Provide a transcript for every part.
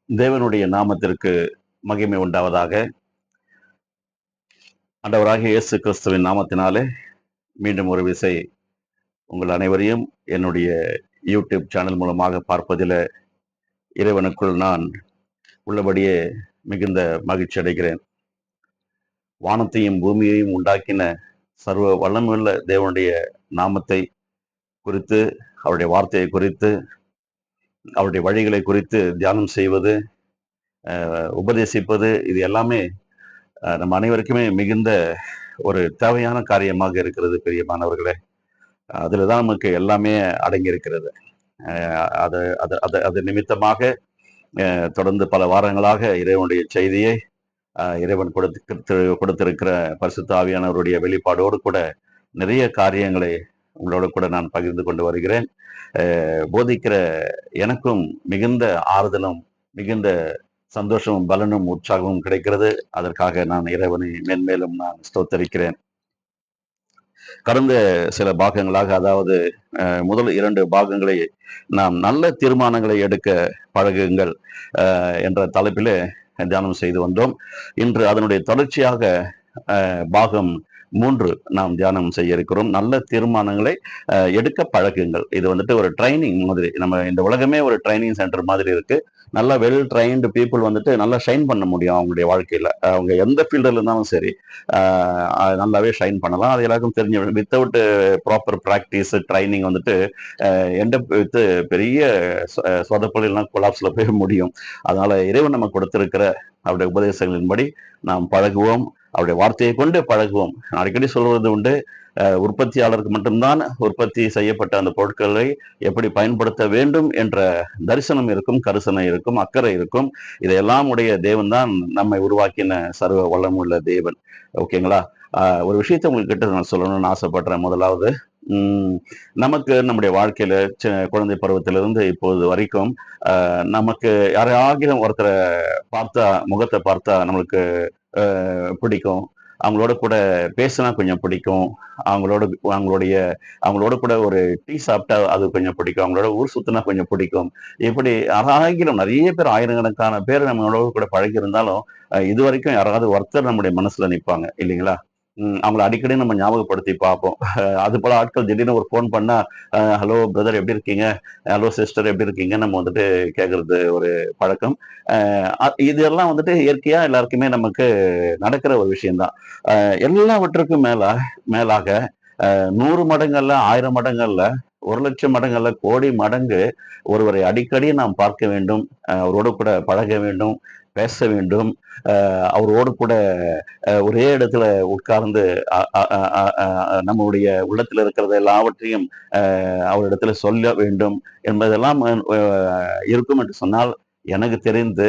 தேவனுடைய நாமத்திற்கு மகிமை உண்டாவதாக. ஆண்டவராகிய இயேசு கிறிஸ்துவின் நாமத்தினாலே மீண்டும் ஒரு விசை உங்கள் அனைவரையும் என்னுடைய யூடியூப் சேனல் மூலமாக பார்ப்பதில் இறைவனுக்குள் நான் உள்ளபடியே மிகுந்த மகிழ்ச்சி அடைகிறேன். வானத்தையும் பூமியையும் உண்டாக்கின சர்வ வல்லமையுள்ள தேவனுடைய நாமத்தை குறித்து, அவருடைய வார்த்தையை குறித்து, அவருடைய வழிகளை குறித்து தியானம் செய்வது, உபதேசிப்பது, இது எல்லாமே நம்ம அனைவருக்குமே மிகுந்த ஒரு தேவையான காரியமாக இருக்கிறது பிரியமானவர்களே. அதுல தான் நமக்கு எல்லாமே அடங்கி இருக்கிறது. அது அது அது அது நிமித்தமாக தொடர்ந்து பல வாரங்களாக இறைவனுடைய செய்தியை இறைவன் கொடுத்திருக்கிற பரிசுத்த ஆவியானவருடைய வெளிப்பாடோடு கூட நிறைய காரியங்களை உங்களோட கூட நான் பகிர்ந்து கொண்டு வருகிறேன். போதிக்கிற எனக்கும் மிகுந்த ஆறுதலும் மிகுந்த சந்தோஷமும் பலனும் உற்சாகமும் கிடைக்கிறது. அதற்காக நான் இறைவனை மென்மேலும் நான் ஸ்தோத்தரிக்கிறேன். கடந்த சில பாகங்களாக, அதாவது முதல் 2 பாகங்களை நாம் நல்ல தீர்மானங்களை எடுக்க பழகுங்கள் என்ற தலைப்பிலே தியானம் செய்து வந்தோம். இன்று அதனுடைய தொடர்ச்சியாக பாகம் 3 நாம் தியானம் செய்ய இருக்கிறோம். நல்ல தீர்மானங்களை எடுக்க பழகுங்கள். இது வந்துட்டு ஒரு ட்ரைனிங் மாதிரி. நம்ம இந்த உலகமே ஒரு ட்ரைனிங் சென்டர் மாதிரி இருக்கு. நல்லா வெல் ட்ரைன்டு பீப்புள் வந்துட்டு நல்லா ஷைன் பண்ண முடியும் அவங்களுடைய வாழ்க்கையில. அவங்க எந்த ஃபீல்டில் இருந்தாலும் சரி நல்லாவே ஷைன் பண்ணலாம். அது எல்லாருக்கும் தெரிஞ்ச வித்தவுட் ப்ராப்பர் ப்ராக்டிஸ் ட்ரைனிங் வந்துட்டு எந்த வித் பெரிய சொதப்பலாம் கொலாப்ஸ்ல போய் முடியும். அதனால இறைவன் நமக்கு கொடுத்திருக்கிற அவருடைய உபதேசங்களின்படி நாம் பழகுவோம். அவருடைய வார்த்தையை கொண்டு பழகுவோம். அடிக்கடி சொல்வது உண்டு, உற்பத்தியாளருக்கு மட்டும்தான் உற்பத்தி செய்யப்பட்ட அந்த பொருட்களை எப்படி பயன்படுத்த வேண்டும் என்ற தரிசனம் இருக்கும், கரிசனை இருக்கும், அக்கறை இருக்கும். இதையெல்லாம் உடைய தேவன் தான் நம்மை உருவாக்கின சர்வ வல்லமுள்ள தேவன். ஓகேங்களா? ஒரு விஷயத்தை உங்ககிட்ட நான் சொல்லணும்னு ஆசைப்படுறேன். முதலாவது, நமக்கு நம்முடைய வாழ்க்கையில குழந்தை பருவத்திலிருந்து இப்போது வரைக்கும் நமக்கு யாராகிலும் ஒருத்தரை பார்த்தா, முகத்தை பார்த்தா நம்மளுக்கு பிடிக்கும். அவங்களோட கூட பேசினா கொஞ்சம் பிடிக்கும். அவங்களோட கூட ஒரு டீ சாப்பிட்டா அது கொஞ்சம் பிடிக்கும். அவங்களோட ஊர் சுத்தினா கொஞ்சம் பிடிக்கும். இப்படி ஆயிரம் நிறைய பேர், ஆயிரக்கணக்கான பேர் நம்மளோட கூட பழகி இருந்தாலும் இது வரைக்கும் யாராவது ஒருத்தர் நம்முடைய மனசுல நிற்பாங்க இல்லைங்களா? அவங்கள அடிக்கடி நம்ம ஞாபகப்படுத்தி பார்ப்போம். அது போல ஆட்கள் திடீர்னு ஒரு ஃபோன் பண்ணா, ஹலோ பிரதர் எப்படி இருக்கீங்க, ஹலோ சிஸ்டர் எப்படி இருக்கீங்க, நம்ம வந்துட்டு கேட்கறது ஒரு பழக்கம். இதெல்லாம் வந்துட்டு இயற்கையா எல்லாருக்குமே நமக்கு நடக்கிற ஒரு விஷயம்தான். எல்லாவற்றுக்கும் மேலாக 100 மடங்கள்ல, 1000 மடங்கள்ல, 1,00,000 மடங்கள்ல, கோடி மடங்கு ஒருவரை அடிக்கடி நாம் பார்க்க வேண்டும், அவரோடு கூட பழக வேண்டும், பேச வேண்டும், அவரோடு கூட ஒரே இடத்துல உட்கார்ந்து நம்முடைய உள்ளத்தில் இருக்கிறது எல்லாவற்றையும் அவரிடத்துல சொல்ல வேண்டும் என்பதெல்லாம் இருக்கும் என்று சொன்னால், எனக்கு தெரிந்து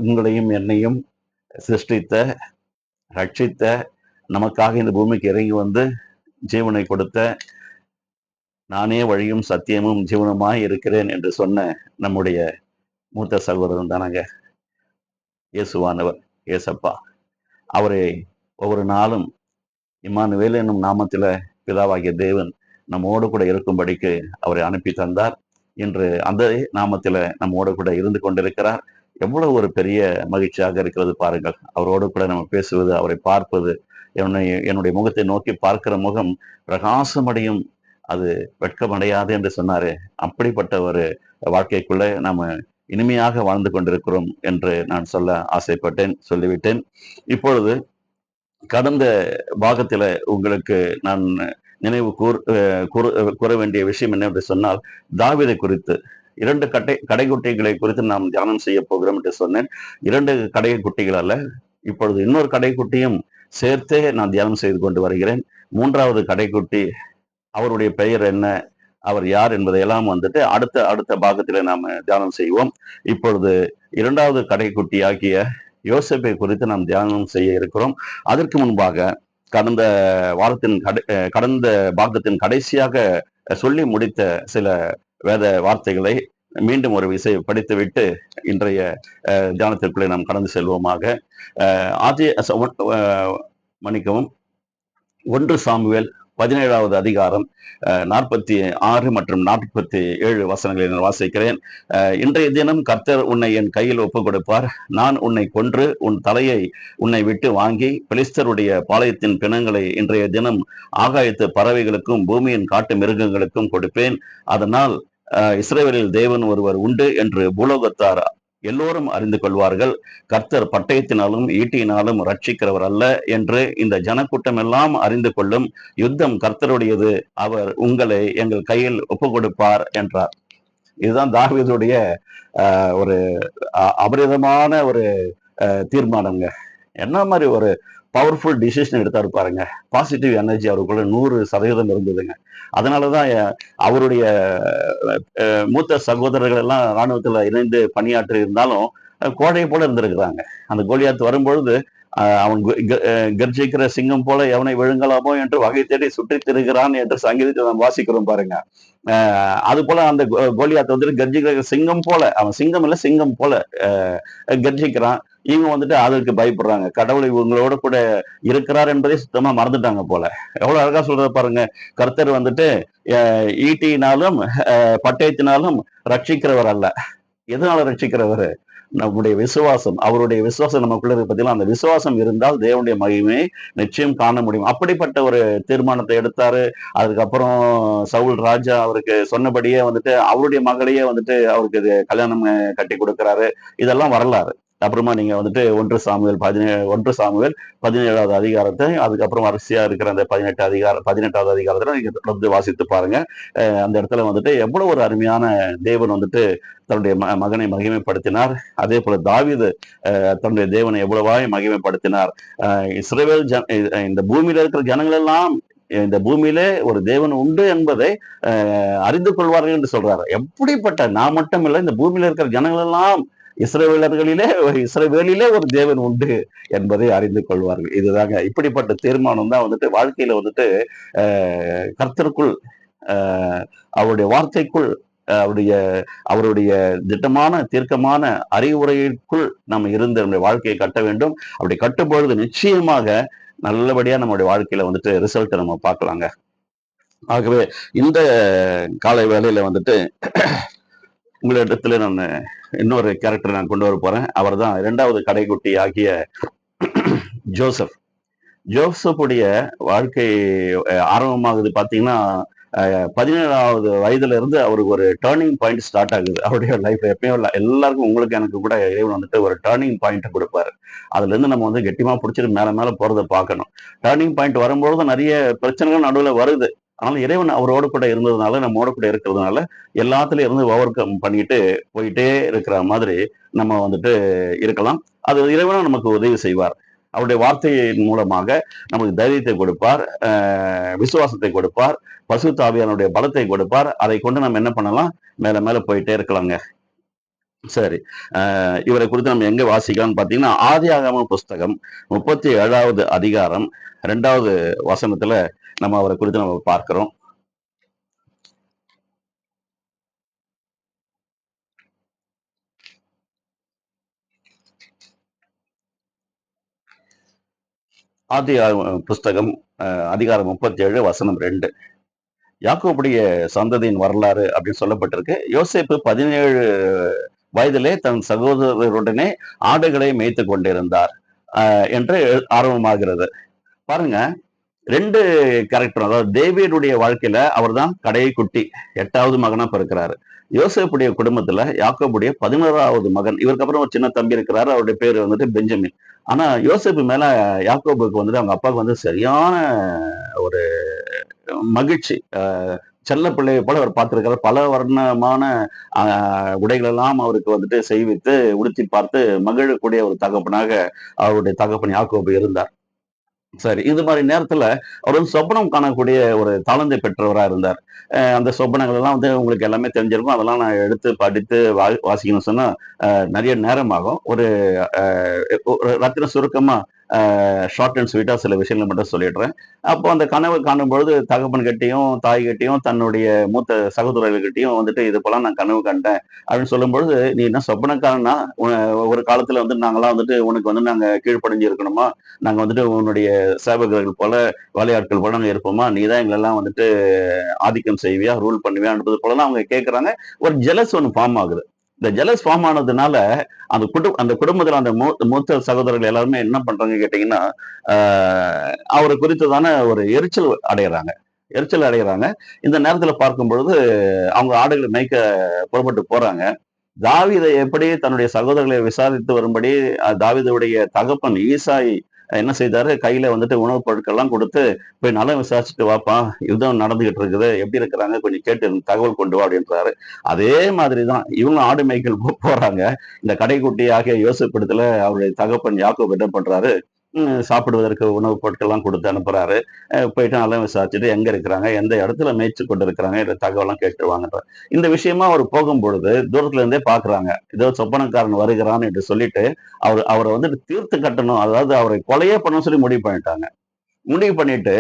உங்களையும் என்னையும் சிருஷ்டித்த, ரட்சித்த, நமக்காக இந்த பூமிக்கு இறங்கி வந்து ஜீவனை கொடுத்த, நானே வழியும் சத்தியமும் ஜீவனமாய் இருக்கிறேன் என்று சொன்ன நம்முடைய மூத்த சகோதரன் தானாங்க இயேசுவானவர், இயேசப்பா. அவரை ஒவ்வொரு நாளும் இம்மானுவேல் என்னும் நாமத்தில பிதாவாகிய தேவன் நம்மோடு கூட இருக்கும்படிக்கு அவரை அனுப்பி தந்தார். இன்று அந்த நாமத்தில நம்மோடு கூட இருந்து கொண்டிருக்கிறார். எவ்வளவு ஒரு பெரிய மகிழ்ச்சியாக இருக்கிறது பாருங்கள். அவரோடு கூட நம்ம பேசுவது, அவரை பார்ப்பது, என்னுடைய முகத்தை நோக்கி பார்க்கிற முகம் பிரகாசமடையும், அது வெட்கமடையாது என்று சொன்னாரு. அப்படிப்பட்ட ஒரு வாழ்க்கைக்குள்ள நாம இனிமையாக வாழ்ந்து கொண்டிருக்கிறோம் என்று நான் சொல்ல ஆசைப்பட்டேன், சொல்லிவிட்டேன். இப்பொழுது கடந்த பாகத்துல உங்களுக்கு நான் நினைவு கூற வேண்டிய விஷயம் என்ன என்று சொன்னால், தாவீதை குறித்து 2 கடைக்குட்டிகளை குறித்து நாம் தியானம் செய்ய போகிறோம் என்று சொன்னேன். 2 கடைக்குட்டிகள் அல்ல, இப்பொழுது இன்னொரு கடைக்குட்டியும் சேர்த்தே நான் தியானம் செய்து கொண்டு வருகிறேன். 3வது கடைக்குட்டி, அவருடைய பெயர் என்ன, அவர் யார் என்பதையெல்லாம் வந்துட்டு அடுத்த பாகத்திலே நாம தியானம் செய்வோம். இப்பொழுது 2வது கடைக்குட்டி ஆகிய யோசேப்பை குறித்து நாம் தியானம் செய்ய இருக்கிறோம். அதற்கு முன்பாக கடந்த பாகத்தின் கடைசியாக சொல்லி முடித்த சில வேத வார்த்தைகளை மீண்டும் ஒரு விசை படித்துவிட்டு இன்றைய தியானத்திற்குள்ளே நாம் கடந்து செல்வோமாக. மன்னிக்கவும், 1 சாமுவேல் 17வது அதிகாரம் 46 மற்றும் 47 வசனங்களை நான் வாசிக்கிறேன். இன்றைய தினம் கர்த்தர் உன்னை என் கையில் ஒப்புக் கொடுப்பார். நான் உன்னை கொன்று உன் தலையை உன்னை விட்டு வாங்கி பெலிஸ்தருடைய பாளையத்தின் பிணங்களை இன்றைய தினம் ஆகாயத்து பறவைகளுக்கும் பூமியின் காட்டு மிருகங்களுக்கும் கொடுப்பேன். அதனால் இஸ்ரவேலில் தேவன் ஒருவர் உண்டு என்று பூலோகத்தார் எல்லோரும் அறிந்து கொள்வார்கள். கர்த்தர் பட்டயத்தினாலும் ஈட்டியினாலும் ரட்சிக்கிறவர் அல்ல என்று இந்த ஜனக்கூட்டம் எல்லாம் அறிந்து கொள்ளும். யுத்தம் கர்த்தருடையது, அவர் உங்களை எங்கள் கையில் ஒப்பு கொடுப்பார் என்றார். இதுதான் தாவீதுடைய ஒரு அபரிதமான ஒரு தீர்மானங்க. என்ன மாதிரி ஒரு பவர்ஃபுல் டிசிஷன் எடுத்தாரு பாருங்க. பாசிட்டிவ் எனர்ஜி அவருக்குள்ள 100% இருந்ததுங்க. அதனாலதான் அவருடைய மூத்த சகோதரர்கள் எல்லாம் இராணுவத்துல இணைந்து பணியாற்றி இருந்தாலும் கோடை போல இருந்திருக்கிறாங்க. அந்த கோலியாத் வரும்பொழுது அவன் கர்ஜிக்கிற சிங்கம் போல எவனை விழுங்கலாமோ என்று வகை தேடி சுற்றி திரிகிறான் என்று சங்கீதத்தை நாம் வாசிக்கிறோம் பாருங்க. அது போல அந்த கோலியாத் வந்துட்டு கர்ஜிக்கிற சிங்கம் போல, அவன் சிங்கம் இல்ல சிங்கம் போல கர்ஜிக்கிறான். இவங்க வந்துட்டு அதற்கு பயப்படுறாங்க. கடவுள் இவங்களோட கூட இருக்கிறார் என்பதை சுத்தமா மறந்துட்டாங்க போல. எவ்வளவு அழகா சொல்றத பாருங்க. கர்த்தர் வந்துட்டு ஈட்டியினாலும் பட்டயத்தினாலும் ரட்சிக்கிறவர் அல்ல. எதனால ரட்சிக்கிறவர்? நம்முடைய விசுவாசம். அவருடைய விசுவாசம் நமக்குள்ள இருக்கு பார்த்தீங்களா? அந்த விசுவாசம் இருந்தால் தேவனுடைய மகிமையை நிச்சயம் காண முடியும். அப்படிப்பட்ட ஒரு தீர்மானத்தை எடுத்தாரு. அதுக்கப்புறம் சவுல் ராஜா அவருக்கு சொன்னபடியே வந்துட்டு அவருடைய மகளையே வந்துட்டு அவருக்கு கல்யாணம் கட்டி கொடுக்கிறாரு. இதெல்லாம் வரலாறு. அப்புறமா நீங்க வந்துட்டு 1 சாமுவேல் 17வது அதிகாரத்தை, அதுக்கப்புறம் வரிசையா இருக்கிற அந்த 18வது அதிகாரத்துல நீங்க தொடர்ந்து வாசித்து பாருங்க. அந்த இடத்துல வந்துட்டு எவ்வளவு ஒரு அருமையான தேவன் வந்துட்டு தன்னுடைய மகனை மகிமைப்படுத்தினார். அதே போல தாவீது தன்னுடைய தேவனை எவ்வளவாய் மகிமைப்படுத்தினார். இஸ்ரவேல் இந்த பூமியில இருக்கிற ஜனங்கள் எல்லாம் இந்த பூமியிலே ஒரு தேவன் உண்டு என்பதை அறிந்து கொள்வார்கள் என்று சொல்றாரு. எப்படிப்பட்ட, நான் மட்டும் இல்லை, இந்த பூமியில இருக்கிற ஜனங்கள் எல்லாம் இஸ்ரவேலிலே ஒரு தேவன் உண்டு என்பதை அறிந்து கொள்வார்கள். இதுதாங்க. இப்படிப்பட்ட தீர்மானம் தான் வந்துட்டு வாழ்க்கையில வந்துட்டு கர்த்தருக்குள், அவருடைய வார்த்தைக்குள், அவருடைய திட்டமான தீர்க்கமான அறிவுரைக்குள் நம்ம இருந்து நம்முடைய வாழ்க்கையை கட்ட வேண்டும். அப்படி கட்டும்பொழுது நிச்சயமாக நல்லபடியா நம்முடைய வாழ்க்கையில வந்துட்டு ரிசல்ட் நம்ம பார்க்கலாங்க. ஆகவே இந்த காலை வேளையில வந்துட்டு உங்களிடத்துல நான் இன்னொரு கேரக்டர் நான் கொண்டு வர போறேன். அவர் தான் 2வது கடைக்குட்டி ஆகிய ஜோசப். ஜோசப்புடைய வாழ்க்கை ஆரம்பமாகுது பாத்தீங்கன்னா 17வது வயதுல இருந்து அவருக்கு ஒரு டேர்னிங் பாயிண்ட் ஸ்டார்ட் ஆகுது அவருடைய லைஃப். எப்பயும் எல்லாருக்கும், உங்களுக்கு எனக்கு கூட இறைவன் வந்துட்டு ஒரு டேர்னிங் பாயிண்ட் கொடுப்பாரு. அதுல இருந்து நம்ம வந்து கெட்டிமா பிடிச்சிட்டு மேல மேல போறதை பார்க்கணும். டேர்னிங் பாயிண்ட் வரும்பொழுது நிறைய பிரச்சனைகள் நடுவில் வருது. ஆனால் இறைவன் அவரோடு கூட இருந்ததுனால, நம்மோட கூட இருக்கிறதுனால எல்லாத்துலயும் இருந்து ஓவர் கம் பண்ணிட்டு போயிட்டே இருக்கிற மாதிரி நம்ம வந்துட்டு இருக்கலாம். அது இறைவனும் நமக்கு உதவி செய்வார். அவருடைய வார்த்தையின் மூலமாக நமக்கு தைரியத்தை கொடுப்பார், விசுவாசத்தை கொடுப்பார், பசுத்த ஆவியானுடைய பலத்தை கொடுப்பார். அதை கொண்டு நம்ம என்ன பண்ணலாம்? மேல மேல போயிட்டே இருக்கலாங்க. சரி, இவரை குறித்து நம்ம எங்க வாசிக்கலாம்னு பாத்தீங்கன்னா, ஆதியாகம புஸ்தகம் 37வது அதிகாரம் 2வது வசனத்துல நம்ம அவரை குறித்து நம்ம பார்க்கிறோம். ஆதியாகம புஸ்தகம் அதிகாரம் 37 வசனம் 2. யாக்கோபுடைய சந்ததியின் வரலாறு அப்படின்னு சொல்லப்பட்டிருக்கு. யோசேப்பு 17 வயதிலே தன் சகோதரருடனே ஆடுகளை மேய்த்து கொண்டிருந்தார் என்று ஆரம்பமாகிறது. பாருங்க, 2 கேரக்டர். அதாவது டேவிடுடைய வாழ்க்கையில அவர் தான் கடைக்குட்டி, 8வது மகனா பிறக்கிறாரு. யோசேப்புடைய குடும்பத்துல யாக்கோபுடைய 11வது மகன். இவருக்கு அப்புறம் ஒரு சின்ன தம்பி இருக்கிறாரு, அவருடைய பேர் வந்துட்டு பெஞ்சமின். ஆனா யோசேப்பு மேல யாக்கோபுக்கு வந்துட்டு அவங்க அப்பாவுக்கு வந்து சரியான ஒரு மகிழ்ச்சி. செல்ல பிள்ளையை போல அவர் பார்த்திருக்கிறார். பல வர்ணமான உடைகள் எல்லாம் அவருக்கு வந்துட்டு செய்வித்து உடுத்தி பார்த்து மகிழக்கூடிய ஒரு தகப்பனாக அவருடைய தகப்பன் யாக்கோபு இருந்தார். சரி, இது மாதிரி நேரத்துல அவர் வந்து சொப்பனம் காணக்கூடிய ஒரு தாளந்தை பெற்றவரா இருந்தார். அந்த சொப்பனங்கள் எல்லாம் வந்து உங்களுக்கு எல்லாமே தெரிஞ்சிருக்கும். அதெல்லாம் நான் எடுத்து படித்து வாசிக்கணும்னு சொன்னா நிறைய நேரம் ஆகும். ஒரு ரத்தின சுருக்கமா ஷார்ட் அண்ட் ஸ்வீட்டா சில விஷயங்களை மட்டும் சொல்லிடுறேன். அப்போ அந்த கனவு காணும்பொழுது தகப்பன் கிட்டயும், தாய் கிட்டயும், தன்னுடைய மூத்த சகோதரர்கள்கிட்டயும் வந்துட்டு இது போல நான் கனவு கண்டேன் அப்படின்னு சொல்லும்பொழுது, "நீ என்ன சொப்பனக்காரனா? ஒரு காலத்துல வந்து நாங்கலாம் வந்துட்டு உனக்கு வந்து நாங்க கீழ்ப்படிஞ்சு இருக்கணுமா? நாங்க வந்துட்டு உன்னுடைய சேவகர்கள் போல, வேலையாட்கள் போல நாங்க இருப்போமா? நீ தான் எங்களெல்லாம் வந்துட்டு ஆதிக்கம் செய்வியா? ரூல் பண்ணுவியான்றது போலலாம் அவங்க கேட்கறாங்க. ஒரு ஜெலஸ் ஒண்ணு ஃபார்ம் ஆகுது. இந்த ஜெலஸ் ஃபார்ம் ஆனதுனால, அந்த குடும்பத்தில அந்த மூத்த சகோதரர்கள் எல்லாருமே என்ன பண்றாங்க கேட்டீங்கன்னா, ஆ அவர குறித்ததான ஒரு எரிச்சல் அடையறாங்க. எரிச்சல் அடையறாங்க. இந்த நேரத்தில பார்க்கும் பொழுது, அவங்க ஆடுகள மேய்க்க புறப்பட்டு போறாங்க. தாவீத எப்படி தன்னுடைய சகோதரர்களை விசாரித்து வரும்படி தாவீதுடைய தகப்பன் ஈசாய் என்ன செய்தாரு, கையில வந்துட்டு உணவுப் பொருட்கள்லாம் குடுத்து, "போய் நலம் விசாரிச்சுட்டு வாப்பா, யுத்தம் நடந்துகிட்டு இருக்குது. எப்படி இருக்கிறாங்க? கொஞ்சம் கேட்டு எனக்கு தகவல் கொண்டு வா" அப்படின்றாரு. அதே மாதிரி தான் இவங்க ஆடு மேய்க்கல் போறாங்க. இந்த கடைக்குட்டியாகிய யோசேப்பிடத்துல அவருடைய தகப்பன் யாக்கோபு என்ன பண்றாரு, சாப்பிடுவதற்கு உணவுப் பொருட்கள்லாம் குடுத்து அனுப்புறாரு. போயிட்டு நலம் விசாரிச்சுட்டு எங்க இருக்கிறாங்க, எந்த இடத்துல மேய்ச்சு கொண்டிருக்கிறாங்க என்ற தகவலாம் கேட்டு வாங்கன்றார். இந்த விஷயமா அவர் போகும்பொழுது தூரத்துல இருந்தே பார்க்குறாங்க. ஏதோ சொப்பனக்காரன் வருகிறான் என்று சொல்லிட்டு, அவர வந்துட்டு தீர்த்து கட்டணும். அதாவது அவரை கொலையே பண்ணணும்னு சொல்லி முடிவு பண்ணிட்டாங்க. முடிவு பண்ணிட்டு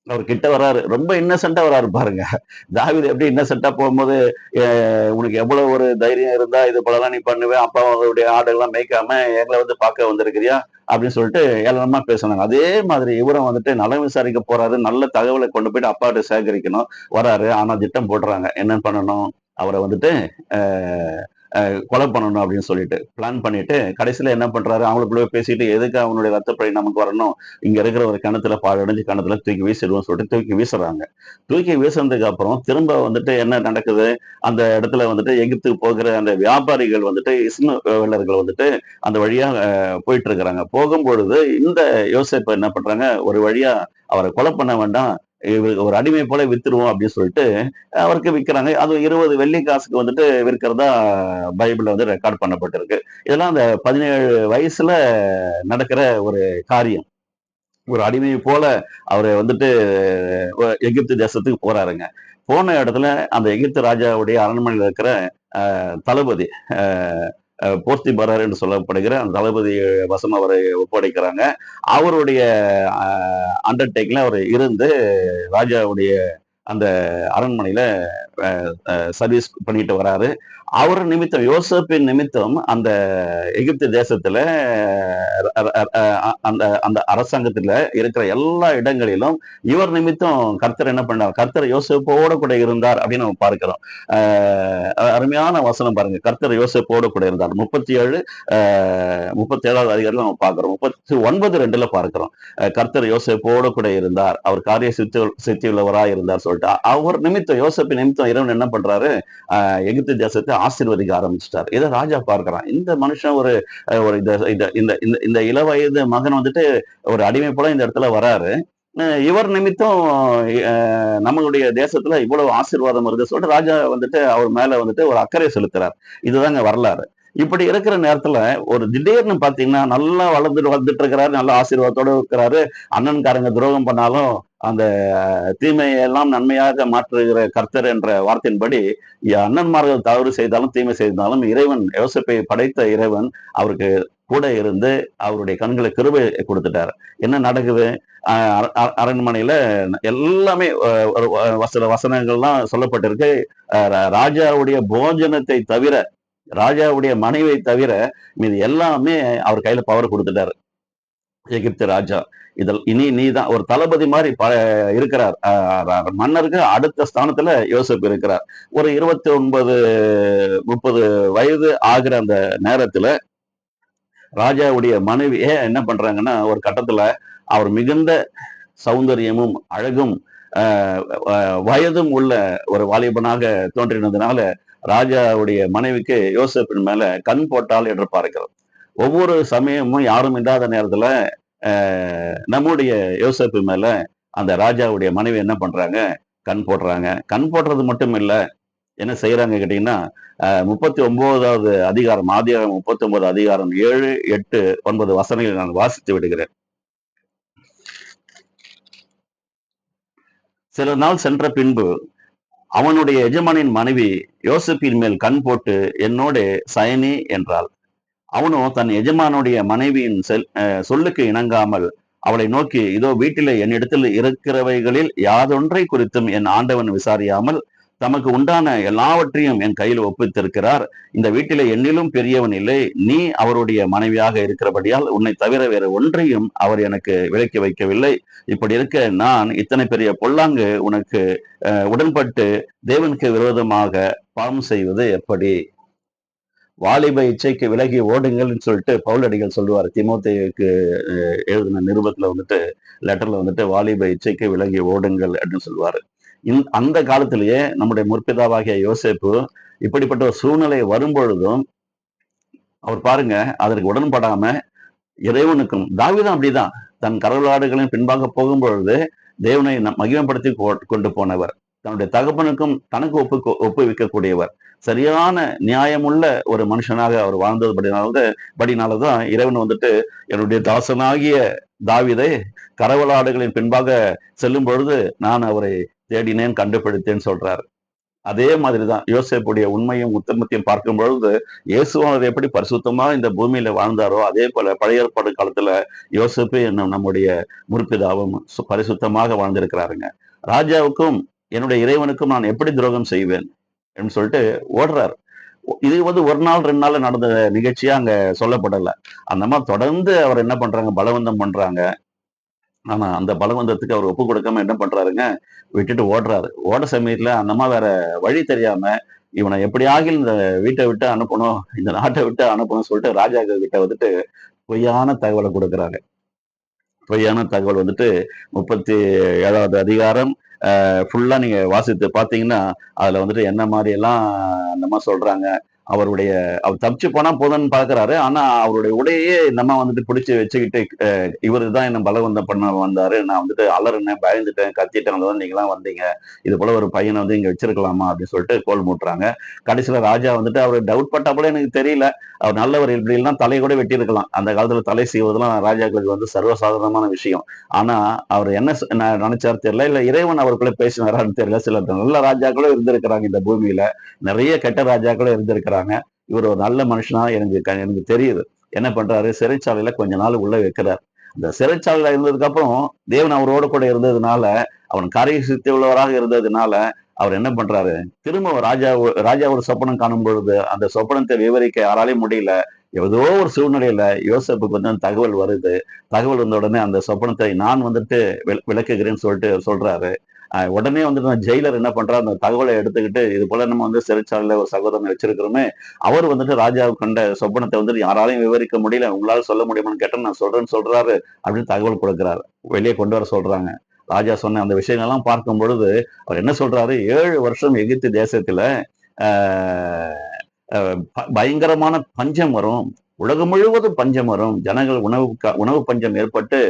அவர் கிட்ட வராரு. ரொம்ப இன்னசென்ட்டா வராரு பாருங்க. தாவீது எப்படி இன்னசென்ட்டா போம்போது, "எ உனக்கு எவ்வளவு ஒரு தைரியம் இருந்தா இது போலலாம் நீ பண்ணுவ? அப்பாவுடைய ஆடுகள்லாம் மேய்க்காம எங்கள வந்து பார்க்க வந்திருக்கிறியா?" அப்படின்னு சொல்லிட்டு ஏளனமா பேசுனாங்க. அதே மாதிரி இவரும் வந்துட்டு நலம் விசாரிக்க போறாரு. நல்ல தகவல கொண்டு போயிட்டு அப்பாட்ட சேகரிக்கணும். வராரு. ஆனா திட்டம் போடுறாங்க. என்ன பண்ணணும்? அவர வந்துட்டு அ கொலை பண்ணணும் அப்படின்னு சொல்லிட்டு பிளான் பண்ணிட்டு கடைசியில என்ன பண்றாரு அவங்களுக்குள்ள பேசிட்டு எதுக்கு அவனுடைய ரத்தப்பழி நமக்கு வரணும் இங்க இருக்கிற ஒரு கிணத்துல பாழடைஞ்சு கிணத்துல தூக்கி வீசிடுவோம் சொல்லிட்டு தூக்கி வீசுறாங்க. தூக்கி வீசுனதுக்கு அப்புறம் திரும்ப வந்துட்டு என்ன நடக்குது, அந்த இடத்துல வந்துட்டு எகிப்துக்கு போகிற அந்த வியாபாரிகள் வந்துட்டு இஸ்மவேலர்கள் வந்துட்டு அந்த வழியா போயிட்டு இருக்கிறாங்க. போகும்பொழுது இந்த யோசேப்பு என்ன பண்றாங்க, ஒரு வழியா அவரை கொலை பண்ண வேண்டாம், இவருக்கு ஒரு அடிமை போல வித்துருவோம் அப்படின்னு சொல்லிட்டு அவருக்கு விக்கிறாங்க. அதுவும் 20 வெள்ளி காசுக்கு வந்துட்டு விற்கிறதா பைபிள்ல வந்து ரெக்கார்ட் பண்ணப்பட்டிருக்கு. இதெல்லாம் அந்த 17 வயசுல நடக்கிற ஒரு காரியம். ஒரு அடிமையை போல அவரு வந்துட்டு எகிப்து தேசத்துக்கு போறாருங்க. போன இடத்துல அந்த எகிப்து ராஜாவுடைய அரண்மனையில இருக்கிற தளபதி அ போர்த்திபரர் என்று சொல்லப்படுகிற அந்த தளபதி வசம் அவரை ஒப்படைக்கிறாங்க. அவருடைய அ அண்டர்டேக்கிங்ல அவரு இருந்து ராஜாவுடைய அந்த அரண்மனையில சர்வீஸ் பண்ணிட்டு வராரு. அவர் நிமித்தம் யோசேப்பின் நிமித்தம் அந்த எகிப்து தேசத்துல அந்த அந்த அரசாங்கத்துல இருக்கிற எல்லா இடங்களிலும் இவர் நிமித்தம் கர்த்தர் என்ன பண்ணார், கர்த்தர் யோசேப்போடு கூட இருந்தார் அப்படின்னு நம்ம பார்க்கிறோம். அருமையான வசனம் பாருங்க, கர்த்தர் யோசேப்போடு கூட இருந்தார். 37 37வது அதிகாரத்துல நம்ம பார்க்கிறோம். 39:2 பார்க்கிறோம். கர்த்தர் யோசேப்போடு கூட இருந்தார், அவர் காரிய சித்தியுள்ளவராய் இருந்தார் சொல்லிட்டு அவர் நிமித்தம் யோசேப்பு நிமித்தம் இறைவன் என்ன பண்றாரு, எகிப்து தேசத்தை ஆசீர்வதிக்க ஆரம்பிச்சிட்டார். இதை ராஜா பார்க்கிறான். இந்த மனுஷன் ஒரு ஒரு இந்த இந்த இந்த இந்த இந்த இளவயது மகன் வந்துட்டு ஒரு அடிமை போல இந்த இடத்துல வராரு. இவர் நிமித்தம் நம்மளுடைய தேசத்துல இவ்வளவு ஆசீர்வாதம் வருது சொல்லிட்டு ராஜா வந்துட்டு அவர் மேல வந்துட்டு ஒரு அக்கறை செலுத்துறார். இதுதாங்க வரலாறு. இப்படி இருக்கிற நேரத்துல ஒரு திடீர்னு பாத்தீங்கன்னா நல்லா வளர்ந்துட்டு வந்துட்டு இருக்கிறாரு, நல்ல ஆசீர்வாதத்தோட இருக்கிறாரு. அண்ணன்காரங்க துரோகம் பண்ணாலும் அந்த தீமையை எல்லாம் நன்மையாக மாற்றுகிற கர்த்தர் என்ற வார்த்தையின்படி அண்ணன்மார்கள் தவறு செய்தாலும் தீமை செய்தாலும் இறைவன் யோசேப்பை படைத்த இறைவன் அவருக்கு கூட இருந்து அவருடைய கண்களை கிருபை கொடுத்துட்டார். என்ன நடக்குது, அரண்மனையில எல்லாமே சில வசனங்கள்லாம் சொல்லப்பட்டிருக்கு. ராஜாவுடைய போஜனத்தை தவிர, ராஜாவுடைய மனைவியை தவிர மீது எல்லாமே அவர் கையில பவர் கொடுத்துட்டாரு எகிப்து ராஜா. இதில் இனி நீதான் ஒரு தளபதி மாதிரி இருக்கிறார். மன்னருக்கு அடுத்த ஸ்தானத்துல யோசேப்பு இருக்கிறார். ஒரு 29 30 வயது ஆகிற அந்த நேரத்துல ராஜாவுடைய மனைவியே என்ன பண்றாங்கன்னா ஒரு கட்டத்துல அவர் மிகுந்த சௌந்தரியமும் அழகும் வயதும் உள்ள ஒரு வாலிபனாக தோன்றினதுனால ராஜாவுடைய மனைவிக்கு யோசேப்பின் மேல கண் போட்டால் என்று பார்க்கிறோம். ஒவ்வொரு சமயமும் யாரும் இல்லாத நேரத்துல நம்முடைய யோசேப்பு மேல அந்த ராஜாவுடைய மனைவி என்ன பண்றாங்க, கண் போடுறாங்க. கண் போடுறது மட்டும் இல்ல, என்ன செய்யறாங்க கேட்டீங்கன்னா 39வது அதிகாரம், ஆதியாகமம் 39 அதிகாரம் 7, 8, 9 வசனங்களை நான் வாசித்து விடுகிறேன். சில நாள் சென்ற பின்பு அவனுடைய எஜமானின் மனைவி யோசேப்பின் மேல் கண் போட்டு என்னோடே சயனி என்றாள். அவனும் தன் எஜமானுடைய மனைவியின் சொல்லுக்கு இணங்காமல் அவளை நோக்கி, இதோ வீட்டிலே என்னிடத்தில் இருக்கிறவைகளில் யாதொன்றை குறித்தும் என் ஆண்டவன் விசாரியாமல் தமக்கு உண்டான எல்லாவற்றையும் என் கையில் ஒப்பித்திருக்கிறார். இந்த வீட்டிலே என்னிலும் பெரியவன் இல்லை. நீ அவருடைய மனைவியாக இருக்கிறபடியால் உன்னை தவிர வேறு ஒன்றையும் அவர் எனக்கு விலக்கி வைக்கவில்லை. இப்படி இருக்க நான் இத்தனை பெரிய பொல்லாங்கு உனக்கு உடன்பட்டு தேவனுக்கு விரோதமாக பாவம் செய்வது எப்படி? வாலிப இச்சைக்கு விலகி ஓடுங்கள்னு சொல்லிட்டு பவுலடிகள் சொல்லுவார். தீமோத்தேயுக்கு எழுதின நிருபத்துல வந்துட்டு, லெட்டர்ல வந்துட்டு வாலிப இச்சைக்கு விலகி ஓடுங்கள் அப்படின்னு சொல்லுவாரு. அந்த காலத்திலேயே நம்முடைய முற்பிதாவாகிய யோசேப்பு இப்படிப்பட்ட ஒரு சூழ்நிலை வரும்பொழுதும் அவர் பாருங்க அதற்கு உடன்படாம இறைவனுக்கும் தாவீதும் அப்படிதான் தன் கரவலாடுகளின் பின்பாக போகும்பொழுது தேவனை மகிமைப்படுத்தி கொண்டு போனவர். தன்னுடைய தகப்பனுக்கும் தனக்கு ஒப்புவிக்கக்கூடியவர். சரியான நியாயமுள்ள ஒரு மனுஷனாக அவர் வாழ்ந்தது படினாலதான் இறைவன் வந்துட்டு என்னுடைய தாசனாகிய தாவீதை கரவலாடுகளின் பின்பாக செல்லும் பொழுது நான் அவரை தேடினேன், கண்டுபிடித்தேன்னு சொல்றாரு. அதே மாதிரிதான் யோசேப்புடைய உண்மையும் உத்தமத்தையும் பார்க்கும் பொழுது இயேசுவானவர் எப்படி பரிசுத்தமா இந்த பூமியில வாழ்ந்தாரோ அதே போல பழைய ஏற்பாடு காலத்துல யோசேப்பு என்னும் நம்முடைய முற்பிதாவும் பரிசுத்தமாக வாழ்ந்திருக்கிறாருங்க. ராஜாவுக்கும் என்னுடைய இறைவனுக்கும் நான் எப்படி துரோகம் செய்வேன் அப்படின்னு சொல்லிட்டு ஓடுறாரு. இது வந்து ஒரு நாள் 2 நாள்ல நடந்த நிகழ்ச்சியா அங்க சொல்லப்படல. அந்த மாதிரி தொடர்ந்து அவர் என்ன பண்றாங்க, பலவந்தம் பண்றாங்க. ஆனா அந்த பலவந்தத்துக்கு அவர் ஒப்பு கொடுக்காம என்ன பண்றாருங்க, விட்டுட்டு ஓடுறாரு. ஓட சமயத்துல அந்த அம்மா வேற வழி தெரியாம இவனை எப்படியாகி இந்த வீட்டை விட்டு அனுப்பணும், இந்த நாட்டை விட்டு அனுப்பணும்னு சொல்லிட்டு ராஜா கிட்ட வந்துட்டு பொய்யான தகவலை கொடுக்குறாங்க. பொய்யான தகவல் வந்துட்டு 37வது அதிகாரம் ஃபுல்லா நீங்க வாசித்து பார்த்தீங்கன்னா, அதுல வந்துட்டு என்ன மாரி எல்லாம் அந்த அம்மா சொல்றாங்க. அவருடைய அவர் தப்பிச்சு போனா போதும்னு பார்க்குறாரு. ஆனா அவருடைய உடையே இந்த அம்மா வந்துட்டு பிடிச்சு வச்சுக்கிட்டு, இவரு தான் என்ன பலவந்தம் பண்ண வந்தாரு. நான் வந்துட்டு அலறுனேன், பயந்துட்டேன், கத்திட்டேன். அதுதான் நீங்கலாம் வந்தீங்க. இது போல ஒரு பையனை வந்து இங்க வச்சிருக்கலாமா? அப்படின்னு சொல்லிட்டு கோல் மூட்டுறாங்க. கடைசியில ராஜா வந்துட்டு அவரு டவுட் பட்டாப்போல எனக்கு தெரியல. அவர் நல்லவர் இப்படி இல்லைன்னா தலையை கூட வெட்டியிருக்கலாம். அந்த காலத்துல தலை சீவுவதெல்லாம் ராஜாக்களுக்கு வந்து சர்வசாதாரணமான விஷயம். ஆனா அவர் என்ன நினைச்சாரு தெரியல. இல்ல இறைவன் அவருக்குள்ள பேசினாரான்னு தெரியல. சில நல்ல ராஜாக்களும் இருந்திருக்கிறாங்க இந்த பூமியில. நிறைய கெட்ட ராஜாக்களும் இருந்திருக்கிறாங்க. இவர் ஒரு நல்ல மனுஷனா எனக்கு தெரியுது. என்ன பண்றாரு, சிறைச்சாலையில கொஞ்ச நாள் உள்ள வைக்கிறார். இந்த சிறைச்சாலையில இருந்ததுக்கு அப்புறம் தேவன் அவரோட கூட இருந்ததுனால, அவன் காரிய சித்தி உள்ளவராக இருந்ததுனால அவர் என்ன பண்றாரு, திரும்ப ராஜா ஒரு சொப்பனம் காணும் பொழுது அந்த சொப்பனத்தை விவரிக்க யாராலையும் முடியல. ஏதோ ஒரு சூழ்நிலையில யோசேப்புக்கு வந்து அந்த தகவல் வருது. தகவல் வந்த உடனே அந்த சொப்பனத்தை நான் வந்துட்டு விளக்குகிறேன்னு சொல்லிட்டு சொல்றாரு. உடனே வந்துட்டு நான் ஜெயிலர் என்ன பண்றாரு, அந்த தகவலை எடுத்துக்கிட்டு இது போல நம்ம வந்து சிறைச்சாலையில ஒரு சகோதரனை வச்சிருக்கிறோமே, அவர் வந்துட்டு ராஜாவுக்கு கண்ட சொப்பனத்தை வந்துட்டு யாராலையும் விவரிக்க முடியல, உங்களால சொல்ல முடியுமான்னு கேட்டா நான் சொல்றேன்னு சொல்றாரு அப்படின்னு தகவல் கொடுக்கிறாரு. வெளியே கொண்டு வர சொல்றாங்க. ராஜா சொன்ன அந்த விஷயங்கள் எல்லாம் பார்க்கும் பொழுது அவர் என்ன சொல்றாரு, 7 வருஷம் எகிப்து தேசத்துல பயங்கரமான பஞ்சம் வரும், உலகம் முழுவதும் பஞ்சம் வரும், ஜனங்கள் உணவு பஞ்சம் ஏற்பட்டு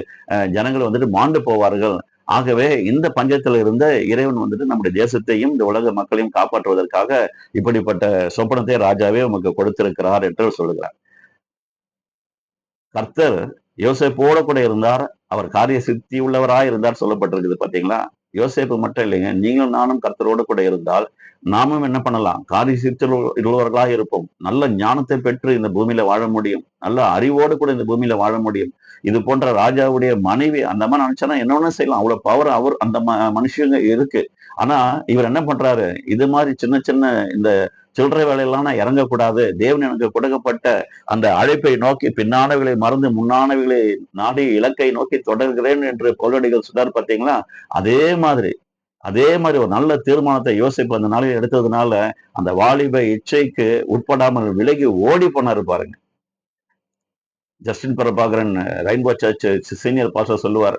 ஜனங்கள் வந்துட்டு மாண்டு போவார்கள். ஆகவே இந்த பஞ்சத்துல இருந்த இறைவன் வந்துட்டு நம்முடைய தேசத்தையும் இந்த உலக மக்களையும் காப்பாற்றுவதற்காக இப்படிப்பட்ட சொப்பனத்தை ராஜாவே உமக்கு கொடுத்திருக்கிறார் என்று சொல்லுகிறார். கர்த்தர் யோசேப்போட கூட இருந்தார். அவர் காரிய சித்தி உள்ளவராய் இருந்தார் சொல்லப்பட்டிருக்குது பாத்தீங்களா? யோசேப்பு மட்டும் இல்லைங்க. நீங்களும் நானும் கர்த்தரோடு கூட இருந்தால், நாமும் என்ன பண்ணலாம்? காரிய சித்தி உள்ளவர்களாக இருப்போம். நல்ல ஞானத்தை பெற்று இந்த பூமியில வாழ முடியும். நல்ல அறிவோடு கூட இந்த பூமியில வாழ முடியும். இது போன்ற ராஜாவுடைய மனைவி அந்த மாதிரி நினைச்சானா என்ன வேணா செய்யலாம். அவ்வளவு பவர் அவர் அந்த மனுஷங்க இருக்கு. ஆனா இவர் என்ன பண்றாரு? இது மாதிரி சின்ன சின்ன இந்த சில்லறை வேலையெல்லாம் நான் இறங்கக்கூடாது. தேவன் எனக்கு கொடுக்கப்பட்ட அந்த அழைப்பை நோக்கி பின்னானவைகளை மறந்து முன்னானவைகளை நாடி இலக்கை நோக்கி தொடர்கிறேன் என்று பவுலடிகள் சொன்னார் பார்த்தீங்களா? அதே மாதிரி அதே மாதிரி ஒரு நல்ல தீர்மானத்தை யோசிப்பு அந்த நாளில் எடுத்ததுனால அந்த வாலிப இச்சைக்கு உட்படாமல் விலகி ஓடி போனாரு பாருங்க. Justin Prabhakaran rainbow church senior pastor சொல்லுவார்,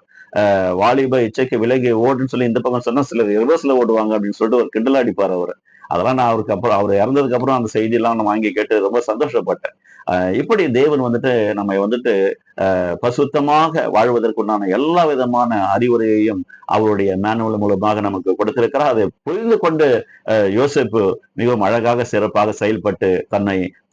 வாலிப இச்சைக்கு விலகி ஓடுன்னு சொல்லி இந்த பக்கம் சொன்னா சிலர் ரிவர்ஸ்ல ஓடுவாங்க அப்படின்னு சொல்லிட்டு ஒரு கிண்டல் அடிப்பார் அவர். அதெல்லாம் நான் அவருக்கு அப்புறம் அவர் இறந்ததுக்கு அப்புறம் அந்த செய்தியெல்லாம் நான் வாங்கி கேட்டு ரொம்ப சந்தோஷப்பட்டேன். இப்படி தேவன் வந்துட்டு நம்ம வந்துட்டு பசுத்தமாக வாழ்வதற்குண்டான எல்லா விதமான அறிவுரையையும் அவருடைய மேனுவல் மூலமாக நமக்கு கொடுத்திருக்கிறார். அதை புரிந்து கொண்டு யோசேப்பு மிகவும் அழகாக சிறப்பாக செயல்பட்டு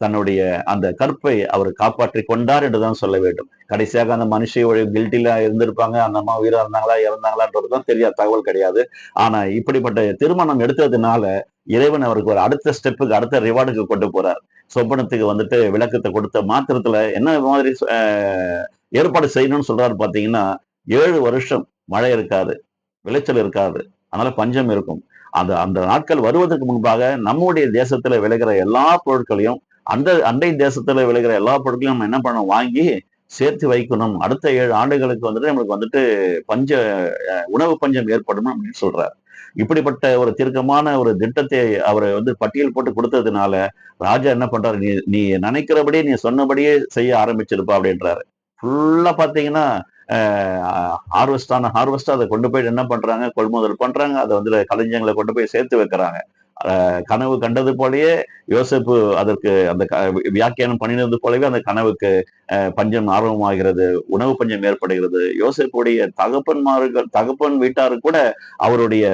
தன்னுடைய அந்த கற்பை அவர் காப்பாற்றி கொண்டார் என்றுதான் சொல்ல வேண்டும். கடைசியாக அந்த மனுஷி ஒரு கில்ட்டில இருந்திருப்பாங்க, அந்த அம்மா உயிரா இருந்தாங்களா இறந்தாங்களான்றதுதான் தெரியாத தகவல் கிடையாது. ஆனா இப்படிப்பட்ட திருமணம் எடுத்ததுனால இறைவன் அவருக்கு ஒரு அடுத்த ஸ்டெப்புக்கு அடுத்த ரிவார்டுக்கு கொண்டு போறார். சொப்பனத்துக்கு வந்துட்டு விளக்கத்தை கொடுத்த மாத்திரத்துல என்ன மாதிரி ஏற்பாடு செய்யணும்னு சொல்றாரு பாத்தீங்கன்னா, 7 வருஷம் மழை இருக்காது, விளைச்சல் இருக்காது, அதனால பஞ்சம் இருக்கும். அந்த அந்த நாட்கள் வருவதற்கு முன்பாக நம்முடைய தேசத்துல விளைகிற எல்லா பொருட்களையும், அந்த அண்டை தேசத்துல விளைகிற எல்லா பொருட்களையும் நம்ம என்ன பண்ணணும், வாங்கி சேர்த்து வைக்கணும். அடுத்த 7 ஆண்டுகளுக்கு வந்துட்டு நம்மளுக்கு வந்துட்டு பஞ்ச உணவு பஞ்சம் ஏற்படும் அப்படின்னு சொல்றாரு. இப்படிப்பட்ட ஒரு தீர்க்கமான ஒரு திட்டத்தை அவரு வந்து பட்டியல் போட்டு கொடுத்ததுனால, ராஜா என்ன பண்றாரு, "நீ நீ நினைக்கிறபடி, நீ சொன்னபடியே செய்ய ஆரம்பிச்சிருப்பா" அப்படின்றாரு. ஃபுல்லா பார்த்தீங்கன்னா, அ ஹார்வெஸ்ட் அத கொண்டு போய் என்ன பண்றாங்க, கொள்முதல் பண்றாங்க. அத வந்து களஞ்சியங்கள்ல கொண்டு போய் சேர்த்து வைக்கிறாங்க. கனவு கண்டது போலயே யோசேப்பு அதற்கு அந்த வியாக்கியானம் பண்ணினது போலவே அந்த கனவுக்கு பஞ்சம் ஆரம்பமாகிறது. உணவு பஞ்சம் ஏற்படுகிறது. யோசேப்புடைய தகப்பன் வீட்டாருக்கு கூட அவருடைய